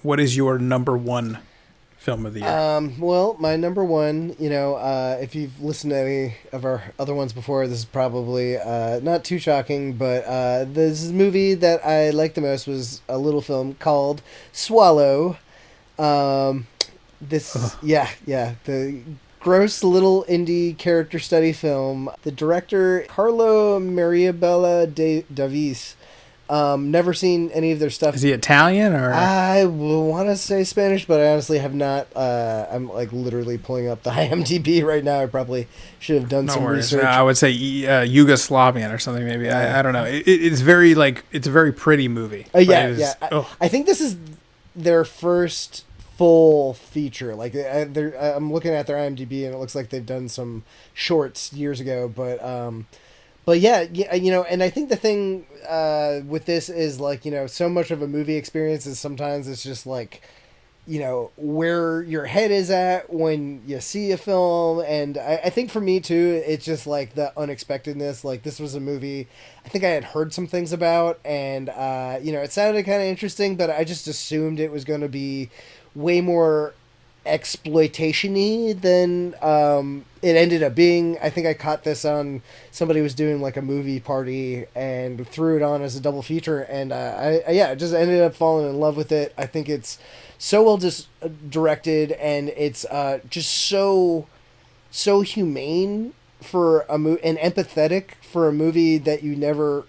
what is your number one film of the year? Well, my number one, if you've listened to any of our other ones before, this is probably not too shocking, but this movie that I liked the most was a little film called Swallow. The gross little indie character study film. The director, Carlo Mirabella-Davis. Never seen any of their stuff. Is he Italian or? I want to say Spanish, but I honestly have not. I'm like literally pulling up the IMDb right now. I probably should have done some research. I would say Yugoslavian or something maybe. I don't know. It's very it's a very pretty movie. I think this is their first full feature. Like I'm looking at their IMDb and it looks like they've done some shorts years ago, but yeah, and I think the thing with this is like, so much of a movie experience is sometimes it's just like, where your head is at when you see a film. And I think for me too, it's just like the unexpectedness. Like this was a movie I think I had heard some things about and, it sounded kind of interesting, but I just assumed it was going to be way more exploitation-y than it ended up being. I think I caught this on somebody was doing like a movie party and threw it on as a double feature, and I just ended up falling in love with it. I think it's so well just directed, and it's just so humane for a and empathetic for a movie that you never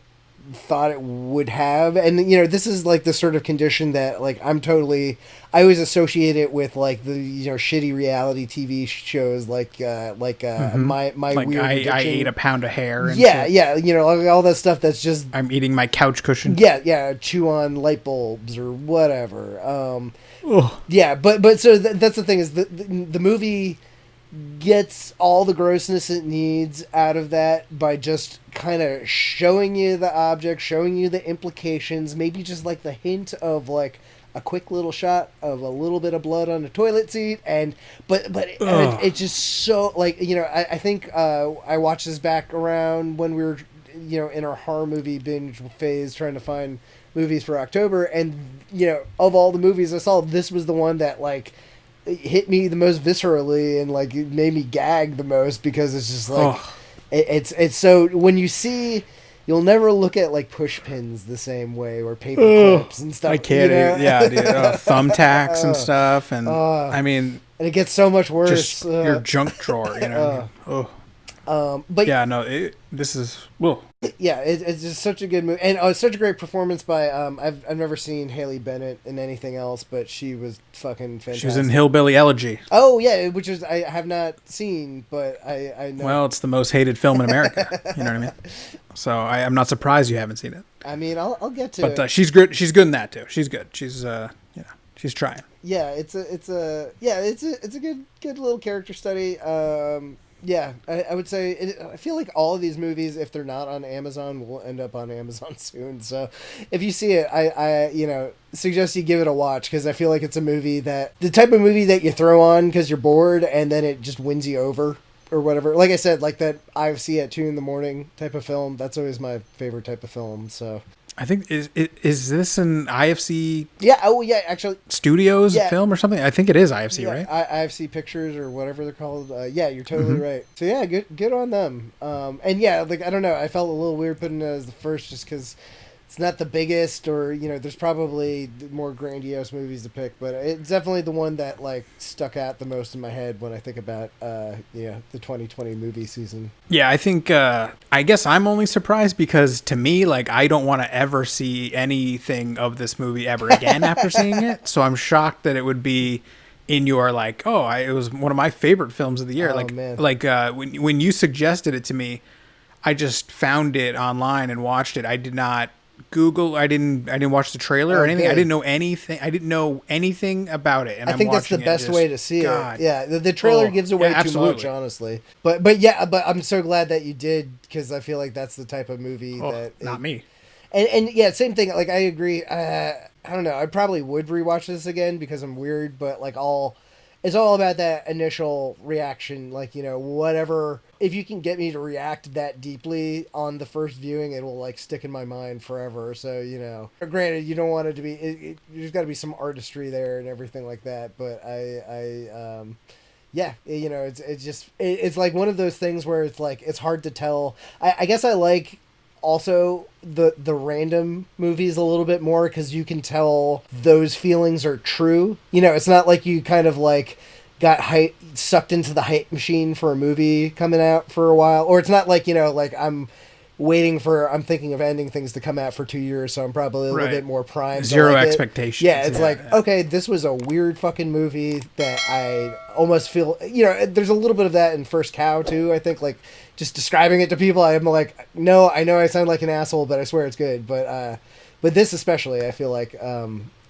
thought it would have. And this is like the sort of condition that like I always associate it with like the shitty reality TV shows like my like weird I addiction. ate a pound of hair and all that stuff that's just I'm eating my couch cushion. Chew on light bulbs or whatever. But so that's the thing is the movie gets all the grossness it needs out of that by just kind of showing you the object, showing you the implications, maybe just like the hint of like a quick little shot of a little bit of blood on a toilet seat, and it's just so like I think I watched this back around when we were in our horror movie binge phase trying to find movies for October, and of all the movies I saw, this was the one that like it hit me the most viscerally and like it made me gag the most, because it's just like it's so when you see, you'll never look at like push pins the same way or paper clips and stuff. I can't. Yeah, dude. Thumbtacks and stuff, and I mean, and it gets so much worse. Just your junk drawer, But yeah, no, this is Yeah, it's just such a good movie, and it's such a great performance by I've never seen Haley Bennett in anything else, but she was fucking fantastic. She was in Hillbilly Elegy. Oh yeah, which is I have not seen, but I know. Well, it's the most hated film in America. You know what I mean? So I'm not surprised you haven't seen it. I mean, I'll get to it. But she's good. She's good in that too. She's good. She's she's trying. Yeah, it's a good little character study. Yeah, I would say I feel like all of these movies, if they're not on Amazon, will end up on Amazon soon. So if you see it, I suggest you give it a watch, because I feel like it's a movie the type of movie that you throw on because you're bored and then it just wins you over or whatever. Like I said, like that IFC at 2 a.m. type of film. That's always my favorite type of film. So I think is this an IFC? Yeah. Oh yeah. Actually, Studios film or something. I think it is IFC, right? IFC Pictures or whatever they're called. Yeah, you're totally right. So yeah, good on them. And yeah, like I don't know, I felt a little weird putting it as the first just because it's not the biggest, or there's probably more grandiose movies to pick, but it's definitely the one that like stuck out the most in my head when I think about the 2020 movie season. Yeah, I think I guess I'm only surprised because to me, like, I don't want to ever see anything of this movie ever again after seeing it. So I'm shocked that it would be in your like, it was one of my favorite films of the year. When you suggested it to me, I just found it online and watched it. I did not Google. I didn't watch the trailer or anything. I didn't know anything. I didn't know anything about it. And I think that's the best way to see it. Yeah, the trailer gives away too much, honestly. But I'm so glad that you did, because I feel like that's the type of movie not me. And yeah, same thing. Like I agree. I don't know. I probably would rewatch this again because I'm weird, but like it's all about that initial reaction. Like, you know, whatever, if you can get me to react that deeply on the first viewing, it will like stick in my mind forever. So, you know, granted, you don't want it to be, there's got to be some artistry there and everything like that. But yeah, you know, it's like one of those things where it's like, it's hard to tell. I guess I like also the random movies a little bit more, because you can tell those feelings are true. You know, it's not like you kind of like got sucked into the hype machine for a movie coming out for a while, or it's not like, you know, like I'm thinking of ending things to come out for 2 years, so I'm probably a little bit more primed. Zero expectations. Yeah, it's okay, this was a weird fucking movie that I almost feel, you know, there's a little bit of that in First Cow too, I think, like, just describing it to people, I'm like, no, I know I sound like an asshole, but I swear it's good. But this especially, I feel like,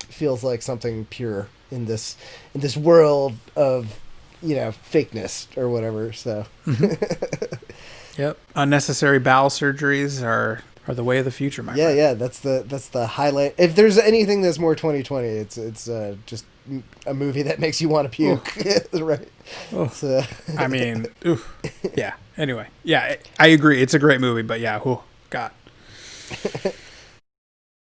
feels like something pure in this world of, you know, fakeness or whatever, so. Yep. Unnecessary bowel surgeries are the way of the future, my friend. Yeah, that's the highlight. If there's anything that's more 2020, it's just a movie that makes you want to puke. Right. Oh. So. I mean, yeah. Anyway, yeah, I agree. It's a great movie, but yeah, God.